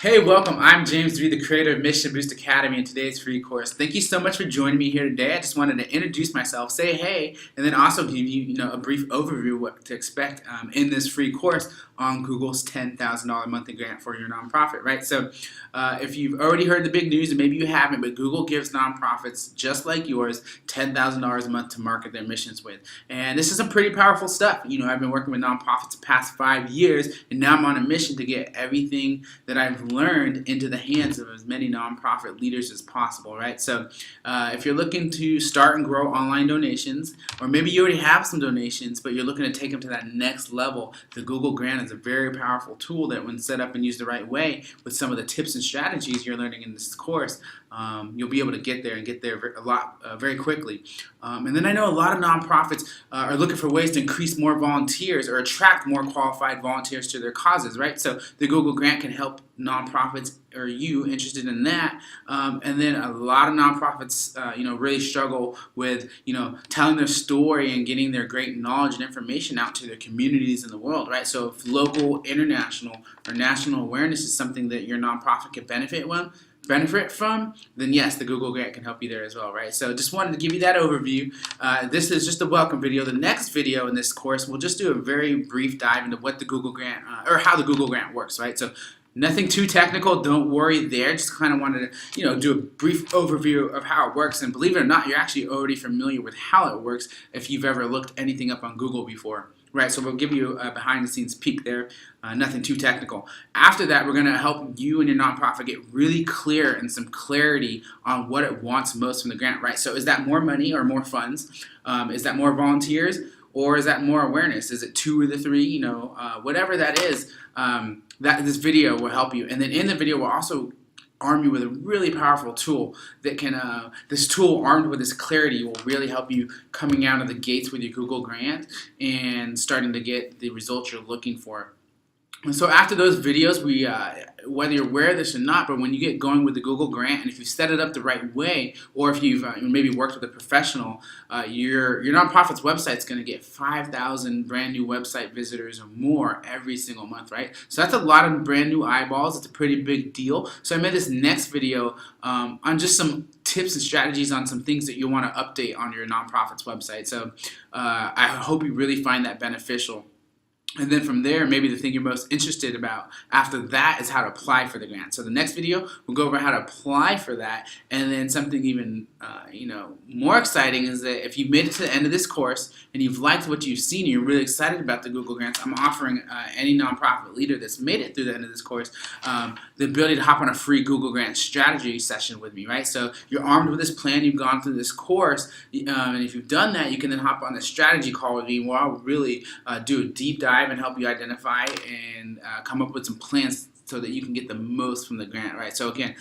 Hey, welcome. I'm James Dewey, the creator of Mission Boost Academy and today's free course. Thank you so much for joining me here today. I just wanted to introduce myself, say hey, and then also give you, a brief overview of what to expect in this free course on Google's $10,000 monthly grant for your nonprofit, right? So if you've already heard the big news, and maybe you haven't, but Google gives nonprofits just like yours $10,000 a month to market their missions with. And this is some pretty powerful stuff. I've been working with nonprofits the past 5 years, and now I'm on a mission to get everything that I've learned into the hands of as many nonprofit leaders as possible, right? So if you're looking to start and grow online donations, or maybe you already have some donations, but you're looking to take them to that next level, the Google Grant is a very powerful tool that when set up and used the right way with some of the tips and strategies you're learning in this course, you'll be able to get there and get there very quickly. And then I know a lot of nonprofits are looking for ways to increase more volunteers or attract more qualified volunteers to their causes, right? So the Google Grant can help nonprofits or you interested in that. And then a lot of nonprofits, really struggle with, telling their story and getting their great knowledge and information out to their communities in the world, right? So if local, international, or national awareness is something that your nonprofit can benefit from, then yes, the Google Grant can help you there as well, right? So just wanted to give you that overview. This is just a welcome video. The next video in this course, we'll just do a very brief dive into what the Google Grant, or how the Google Grant works, right? So nothing too technical, don't worry there. Just kind of wanted to, do a brief overview of how it works. And believe it or not, you're actually already familiar with how it works if you've ever looked anything up on Google before. Right, so we'll give you a behind-the-scenes peek there, nothing too technical. After that, we're going to help you and your nonprofit get really clear and some clarity on what it wants most from the grant, right? So is that more money or more funds? Is that more volunteers? Or is that more awareness? Is it two or the three? Whatever that is, that this video will help you. And then in the video, we'll also arm you with a really powerful tool that can, this tool armed with this clarity will really help you coming out of the gates with your Google Grant and starting to get the results you're looking for. And so after those videos, we, whether you're aware of this or not, but when you get going with the Google Grant, and if you set it up the right way, or if you've maybe worked with a professional, your nonprofit's website is going to get 5,000 brand new website visitors or more every single month, right? So that's a lot of brand new eyeballs. It's a pretty big deal. So I made this next video on just some tips and strategies on some things that you want to update on your nonprofit's website. So I hope you really find that beneficial. And then from there, maybe the thing you're most interested about after that is how to apply for the grant. So the next video, we'll go over how to apply for that. And then something even, more exciting is that if you've made it to the end of this course and you've liked what you've seen and you're really excited about the Google Grants, I'm offering any nonprofit leader that's made it through the end of this course the ability to hop on a free Google Grant strategy session with me, right? So you're armed with this plan, you've gone through this course, and if you've done that, you can then hop on a strategy call with me where I'll really do a deep dive and help you identify and come up with some plans so that you can get the most from the grant, right? So again,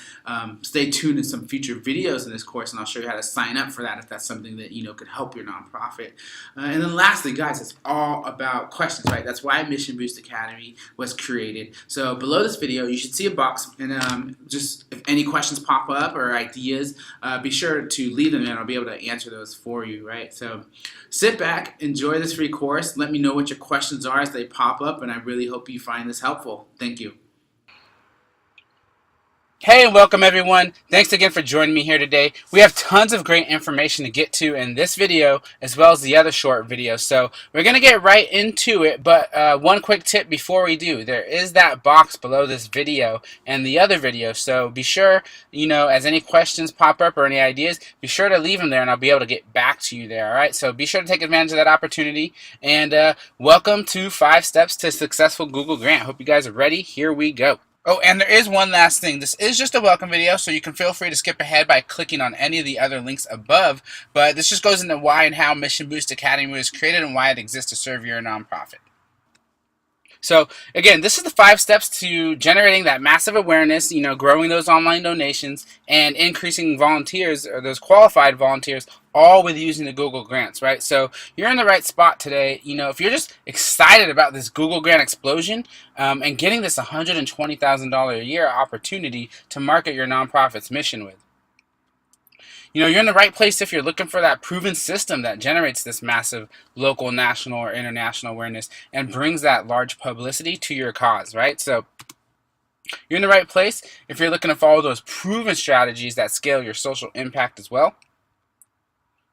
stay tuned in some future videos in this course, and I'll show you how to sign up for that if that's something that could help your nonprofit. And then lastly, guys, it's all about questions, right? That's why Mission Boost Academy was created. So below this video, you should see a box, and just if any questions pop up or ideas, be sure to leave them in. I'll be able to answer those for you, right? So sit back, enjoy this free course. Let me know what your questions are as they pop up, and I really hope you find this helpful. Thank you. Hey, and welcome everyone. Thanks again for joining me here today. We have tons of great information to get to in this video as well as the other short video. So we're going to get right into it, but one quick tip before we do. There is that box below this video and the other video. So be sure, as any questions pop up or any ideas, be sure to leave them there and I'll be able to get back to you there. All right, so be sure to take advantage of that opportunity. And welcome to 5 Steps to Successful Google Grant. Hope you guys are ready. Here we go. Oh, and there is one last thing. This is just a welcome video, so you can feel free to skip ahead by clicking on any of the other links above. But this just goes into why and how Mission Boost Academy was created and why it exists to serve your nonprofit. So again, this is the 5 steps to generating that massive awareness, growing those online donations and increasing volunteers or those qualified volunteers, all with using the Google Grants, right? So you're in the right spot today. If you're just excited about this Google Grant explosion and getting this $120,000 a year opportunity to market your nonprofit's mission with. You're in the right place if you're looking for that proven system that generates this massive local, national, or international awareness and brings that large publicity to your cause, right? So You're in the right place if you're looking to follow those proven strategies that scale your social impact as well.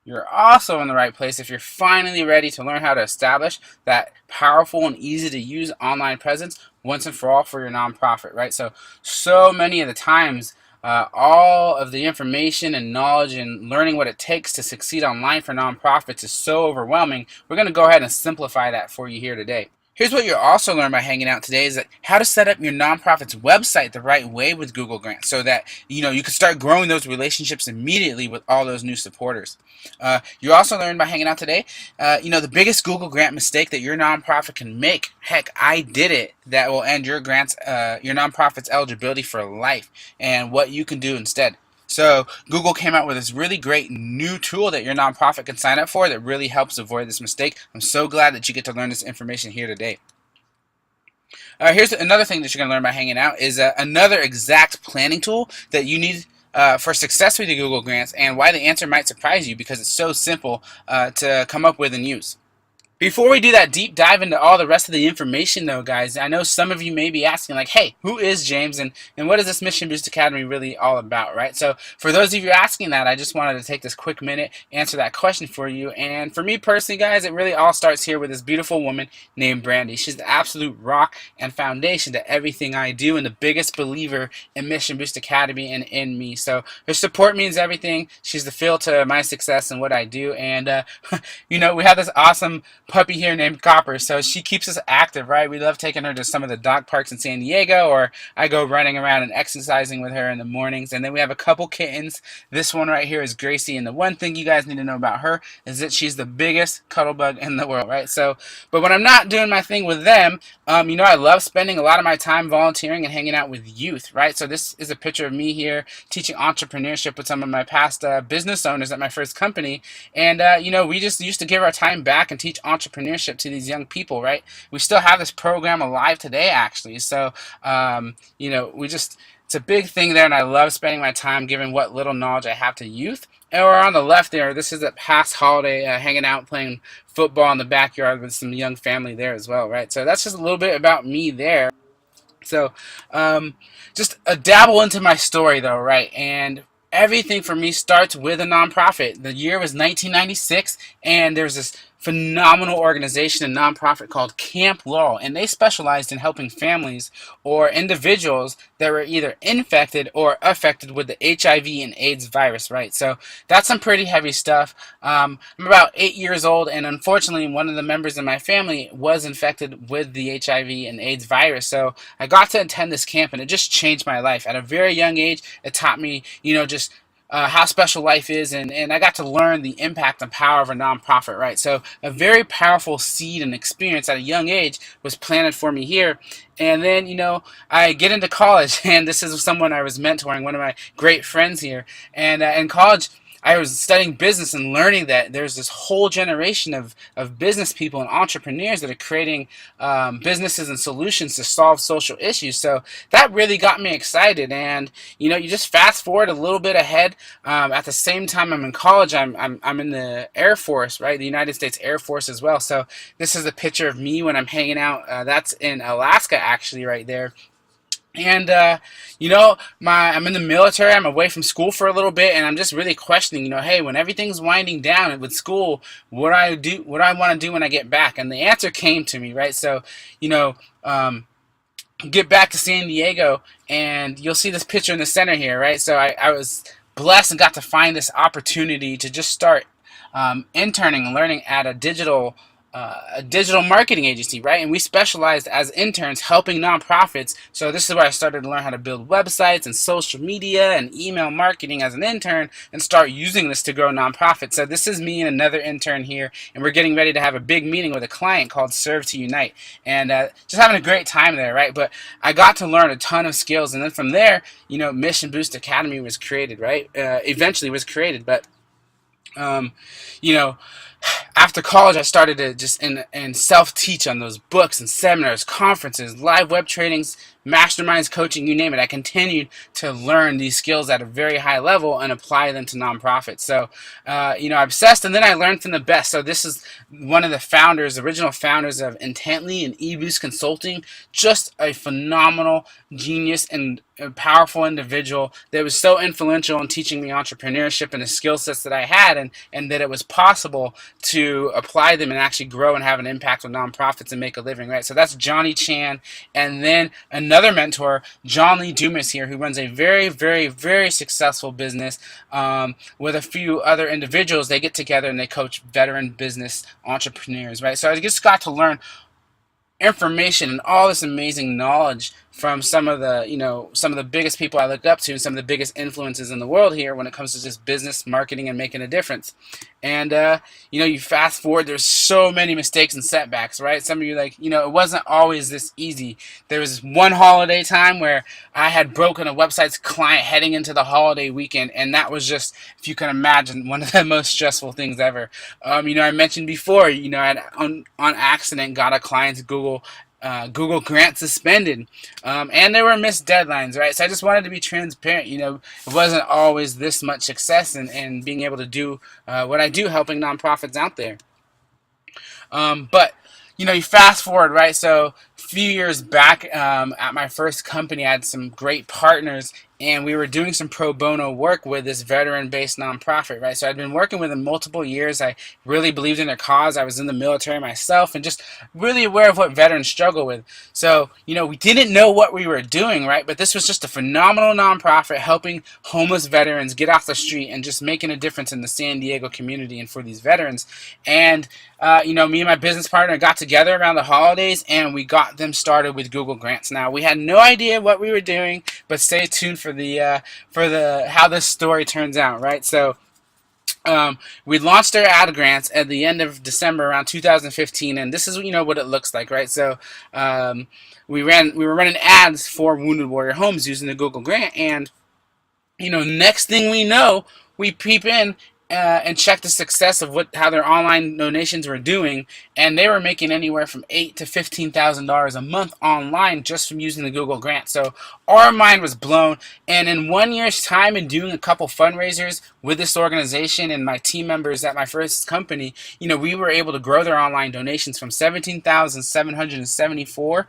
You're also in the right place if you're finally ready to learn how to establish that powerful and easy to use online presence once and for all for your nonprofit, right? So many of the times, all of the information and knowledge and learning what it takes to succeed online for nonprofits is so overwhelming. We're going to go ahead and simplify that for you here today. Here's what you'll also learn by hanging out today is that how to set up your nonprofit's website the right way with Google Grants so that you can start growing those relationships immediately with all those new supporters. You also learn by hanging out today, the biggest Google Grant mistake that your nonprofit can make. Heck, I did it. That will end your nonprofit's eligibility for life, and what you can do instead. So Google came out with this really great new tool that your nonprofit can sign up for that really helps avoid this mistake. I'm so glad that you get to learn this information here today. Here's another thing that you're going to learn by hanging out is another exact planning tool that you need for success with your Google Grants, and why the answer might surprise you because it's so simple to come up with and use. Before we do that deep dive into all the rest of the information though, guys, I know some of you may be asking like, hey, who is James and what is this Mission Boost Academy really all about, right? So for those of you asking that, I just wanted to take this quick minute, answer that question for you. And for me personally, guys, it really all starts here with this beautiful woman named Brandy. She's the absolute rock and foundation to everything I do and the biggest believer in Mission Boost Academy and in me. So her support means everything. She's the fuel to my success and what I do. And, we have this awesome puppy here named Copper, so she keeps us active, right? We love taking her to some of the dog parks in San Diego, or I go running around and exercising with her in the mornings. And then we have a couple kittens. This one right here is Gracie, and the one thing you guys need to know about her is that she's the biggest cuddle bug in the world, right? But when I'm not doing my thing with them, I love spending a lot of my time volunteering and hanging out with youth, right? So this is a picture of me here teaching entrepreneurship with some of my past business owners at my first company. And, we just used to give our time back and teach entrepreneurship to these young people, right? We still have this program alive today, actually. So, it's a big thing there, and I love spending my time giving what little knowledge I have to youth. And we're on the left there, this is a past holiday, hanging out playing football in the backyard with some young family there as well, right? So that's just a little bit about me there. So, just a dabble into my story though, right? And everything for me starts with a nonprofit. The year was 1996, and there's this phenomenal organization and nonprofit called Camp Laurel, and they specialized in helping families or individuals that were either infected or affected with the HIV and AIDS virus, right? So that's some pretty heavy stuff. I'm about 8 years old, and unfortunately one of the members in my family was infected with the HIV and AIDS virus, so I got to attend this camp, and it just changed my life. At a very young age, it taught me, just how special life is, and I got to learn the impact and power of a nonprofit, right? So a very powerful seed and experience at a young age was planted for me here. And then, I get into college, and this is someone I was mentoring, one of my great friends here. And in college, I was studying business and learning that there's this whole generation of business people and entrepreneurs that are creating businesses and solutions to solve social issues. So that really got me excited. And you just fast forward a little bit ahead. At the same time I'm in college, I'm in the Air Force, right? The United States Air Force as well. So this is a picture of me when I'm hanging out. That's in Alaska, actually, right there. And I'm in the military. I'm away from school for a little bit, and I'm just really questioning, hey, when everything's winding down with school, what do I want to do when I get back? And the answer came to me, right? So, get back to San Diego, and you'll see this picture in the center here, right? So I was blessed and got to find this opportunity to just start interning and learning at a digital marketing agency, right? And we specialized as interns helping nonprofits. So this is where I started to learn how to build websites and social media and email marketing as an intern, and start using this to grow nonprofits. So this is me and another intern here, and we're getting ready to have a big meeting with a client called Serve to Unite, and just having a great time there, right? But I got to learn a ton of skills, and then from there, Mission Boost Academy was created, right? Eventually was created, but after college, I started to just and self teach on those books and seminars, conferences, live web trainings, masterminds, coaching, you name it. I continued to learn these skills at a very high level and apply them to nonprofits. So, I obsessed, and then I learned from the best. So this is one of the founders, original founders of Intently and eBoost Consulting. Just a phenomenal genius and a powerful individual that was so influential in teaching me entrepreneurship and the skill sets that I had, and that it was possible to apply them and actually grow and have an impact on nonprofits and make a living, right? So that's Johnny Chan. And then another mentor, John Lee Dumas here, who runs a very, very, very successful business with a few other individuals. They get together and they coach veteran business entrepreneurs, right? So I just got to learn information and all this amazing knowledge from some of the biggest people I look up to and some of the biggest influences in the world here when it comes to just business, marketing, and making a difference. And you fast forward, there's so many mistakes and setbacks, right? Some of you it wasn't always this easy. There was one holiday time where I had broken a website's client heading into the holiday weekend, and that was just, if you can imagine, one of the most stressful things ever. I mentioned before, I on accident got a client's Google grant suspended, and there were missed deadlines, right? So I just wanted to be transparent. It wasn't always this much success and being able to do what I do, helping nonprofits out there. But you fast forward, right? So a few years back, at my first company, I had some great partners, and we were doing some pro bono work with this veteran-based nonprofit, right? So I'd been working with them multiple years. I really believed in their cause. I was in the military myself, and just really aware of what veterans struggle with. So we didn't know what we were doing, right? But this was just a phenomenal nonprofit helping homeless veterans get off the street and just making a difference in the San Diego community and for these veterans. And me and my business partner got together around the holidays, and we got them started with Google Grants. Now, we had no idea what we were doing, but stay tuned for the how this story turns out, right? So we launched our ad grants at the end of December around 2015, and this is what it looks like, right? So we were running ads for Wounded Warrior Homes using the Google Grant, and next thing we know, we peep in and check the success of how their online donations were doing, and they were making anywhere from $8,000 to $15,000 a month online just from using the Google Grant. So our mind was blown, and in 1 year's time, and doing a couple fundraisers with this organization and my team members at my first company, we were able to grow their online donations from 17,774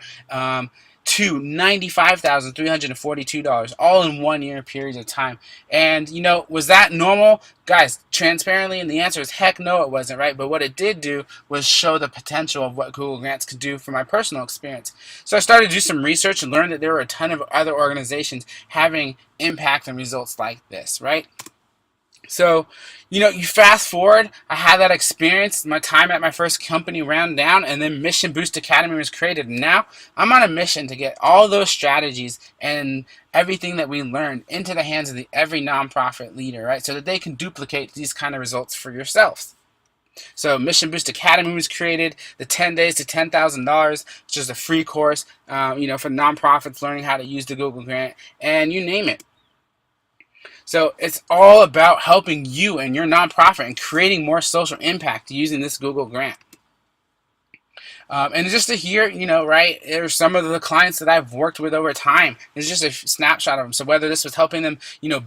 to $95,342, all in 1 year period of time. And was that normal? Guys, transparently, and the answer is heck no, it wasn't, right? But what it did do was show the potential of what Google Grants could do from my personal experience. So I started to do some research and learned that there were a ton of other organizations having impact and results like this, right? So, you fast forward, I had that experience, my time at my first company ran down, and then Mission Boost Academy was created. And now I'm on a mission to get all those strategies and everything that we learned into the hands of every nonprofit leader, right? So that they can duplicate these kind of results for yourselves. So Mission Boost Academy was created, the 10 days to $10,000, which is a free course, for nonprofits learning how to use the Google Grant, and you name it. So it's all about helping you and your nonprofit and creating more social impact using this Google Grant. And just to hear, right, there's some of the clients that I've worked with over time. It's just a snapshot of them. So whether this was helping them,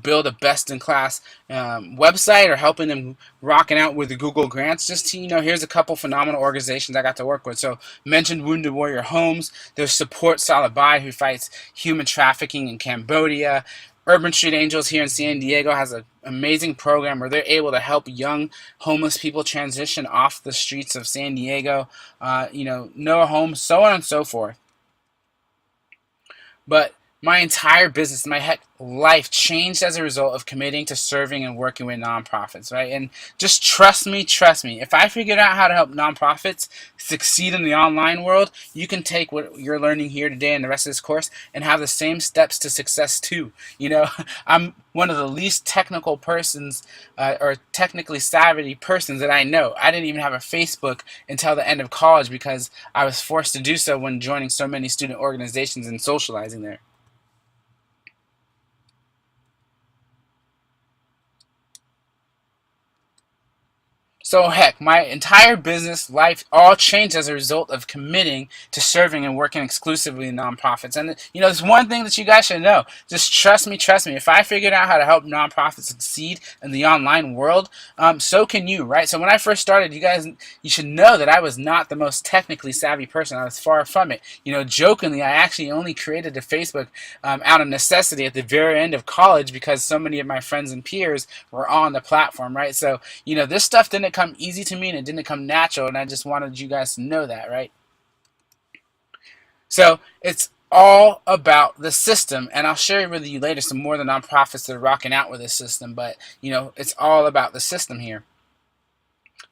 build a best-in-class website, or helping them rocking out with the Google Grants, just to, here's a couple phenomenal organizations I got to work with. So mentioned Wounded Warrior Homes. There's Support Salabai, who fights human trafficking in Cambodia. Urban Street Angels here in San Diego has an amazing program where they're able to help young homeless people transition off the streets of San Diego, know a home, so on and so forth. But my entire business, my life changed as a result of committing to serving and working with nonprofits, right? And just trust me. If I figured out how to help nonprofits succeed in the online world, you can take what you're learning here today and the rest of this course and have the same steps to success too. I'm one of the least technical persons or technically savvy persons that I know. I didn't even have a Facebook until the end of college because I was forced to do so when joining so many student organizations and socializing there. So heck, my entire business life all changed as a result of committing to serving and working exclusively in nonprofits. And there's one thing that you guys should know. Just trust me, trust me. If I figured out how to help nonprofits succeed in the online world, so can you, right? So when I first started, you should know that I was not the most technically savvy person. I was far from it. Jokingly, I actually only created a Facebook out of necessity at the very end of college because so many of my friends and peers were on the platform, right? So, this stuff didn't come easy to me and it didn't come natural, and I just wanted you guys to know that, right? So it's all about the system, and I'll share with you later some more of the nonprofits that are rocking out with this system, but it's all about the system here.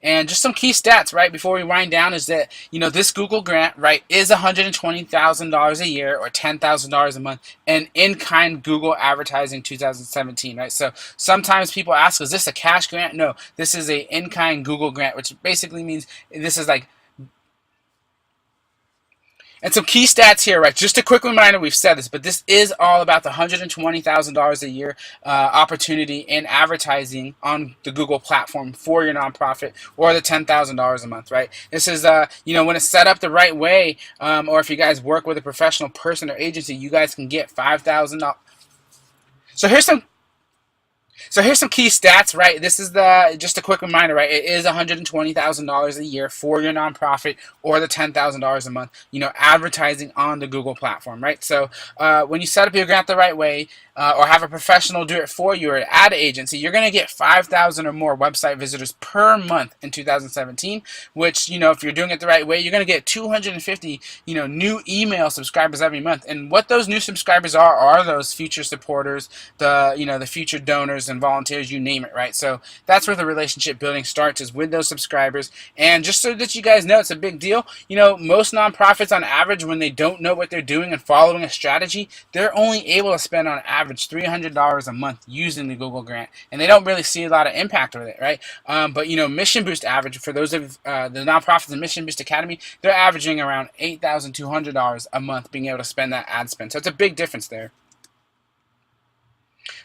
And just some key stats, right, before we wind down is that, this Google grant, right, is $120,000 a year or $10,000 a month and in-kind Google advertising 2017, right? So sometimes people ask, is this a cash grant? No, this is a in-kind Google grant, which basically means this is like. And some key stats here, right? Just a quick reminder, we've said this, but this is all about the $120,000 a year opportunity in advertising on the Google platform for your nonprofit, or the $10,000 a month, right? This is, when it's set up the right way, or if you guys work with a professional person or agency, you guys can get $5,000. So here's some key stats, right? This is just a quick reminder, right? It is $120,000 a year for your nonprofit, or the $10,000 a month, advertising on the Google platform, right? So when you set up your grant the right way, or have a professional do it for you, or an ad agency, you're going to get 5,000 or more website visitors per month in 2017, which, if you're doing it the right way, you're going to get 250, new email subscribers every month. And what those new subscribers are those future supporters, the future donors and volunteers, you name it, right? So that's where the relationship building starts, is with those subscribers. And just so that you guys know, it's a big deal. Most nonprofits on average, when they don't know what they're doing and following a strategy, they're only able to spend on average $300 a month using the Google grant, and they don't really see a lot of impact with it, right? But Mission Boost average, for those of the nonprofits in Mission Boost Academy, they're averaging around $8,200 a month being able to spend that ad spend. So it's a big difference there.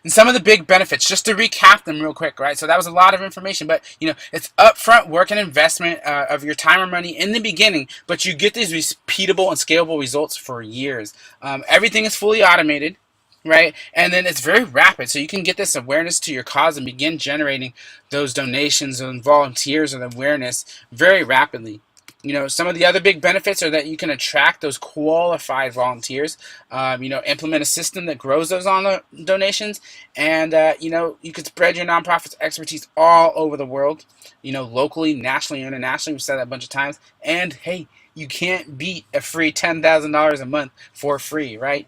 And some of the big benefits, just to recap them real quick, right? So that was a lot of information, but it's upfront work and investment of your time or money in the beginning, but you get these repeatable and scalable results for years. Everything is fully automated, right? And then it's very rapid, so you can get this awareness to your cause and begin generating those donations and volunteers and awareness very rapidly. Some of the other big benefits are that you can attract those qualified volunteers, implement a system that grows those on donations, and, you could spread your nonprofit's expertise all over the world, locally, nationally, internationally. We've said that a bunch of times. And, hey, you can't beat a free $10,000 a month for free, right?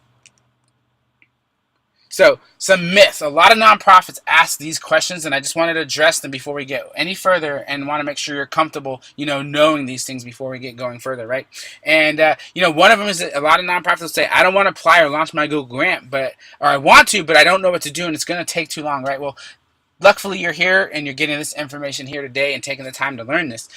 So, some myths. A lot of nonprofits ask these questions, and I just wanted to address them before we get any further, and want to make sure you're comfortable, knowing these things before we get going further, right? And, one of them is that a lot of nonprofits will say, I don't want to apply or launch my Google grant, or I want to, but I don't know what to do, and it's going to take too long, right? Well, luckily you're here and you're getting this information here today and taking the time to learn this.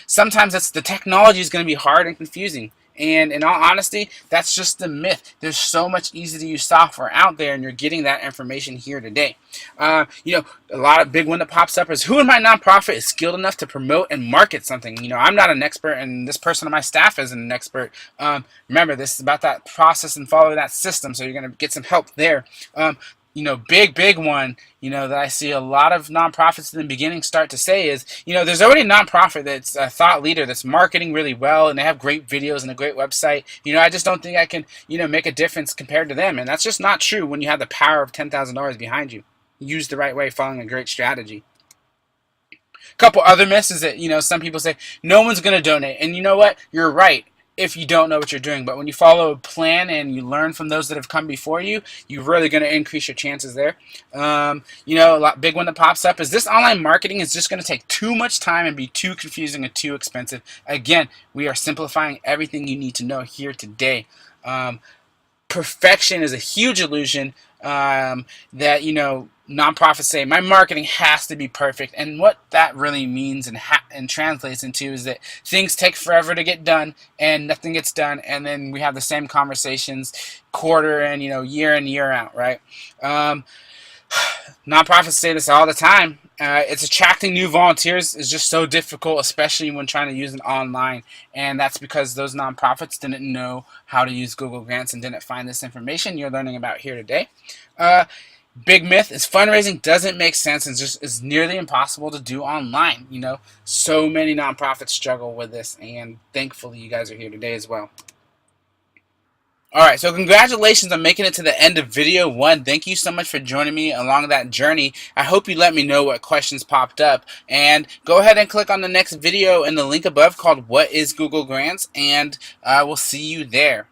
Sometimes the technology is going to be hard and confusing. And in all honesty, that's just the myth. There's so much easy to use software out there, and you're getting that information here today. A lot of big one that pops up is, who in my nonprofit is skilled enough to promote and market something? I'm not an expert, and this person on my staff isn't an expert. Remember, this is about that process and following that system, so you're going to get some help there. Big one, that I see a lot of nonprofits in the beginning start to say is, there's already a nonprofit that's a thought leader that's marketing really well, and they have great videos and a great website. I just don't think I can, make a difference compared to them. And that's just not true when you have the power of $10,000 behind you. Used the right way, following a great strategy. A couple other myths is that, some people say, no one's going to donate. And you know what? You're right, if you don't know what you're doing. But when you follow a plan and you learn from those that have come before you, you're really going to increase your chances there. Big one that pops up is, this online marketing is just going to take too much time and be too confusing and too expensive. Again, we are simplifying everything you need to know here today. Perfection is a huge illusion that, nonprofits say, my marketing has to be perfect. And what that really means and translates into is that things take forever to get done and nothing gets done. And then we have the same conversations quarter and, year in, year out, right? Nonprofits say this all the time. It's attracting new volunteers is just so difficult, especially when trying to use it online. And that's because those nonprofits didn't know how to use Google Grants and didn't find this information you're learning about here today. Uh, Big myth is fundraising doesn't make sense and just is nearly impossible to do online. So many nonprofits struggle with this, and thankfully you guys are here today as well. Alright, so congratulations on making it to the end of video 1. Thank you so much for joining me along that journey. I hope you let me know what questions popped up. And go ahead and click on the next video in the link above called What is Google Grants? And we'll see you there.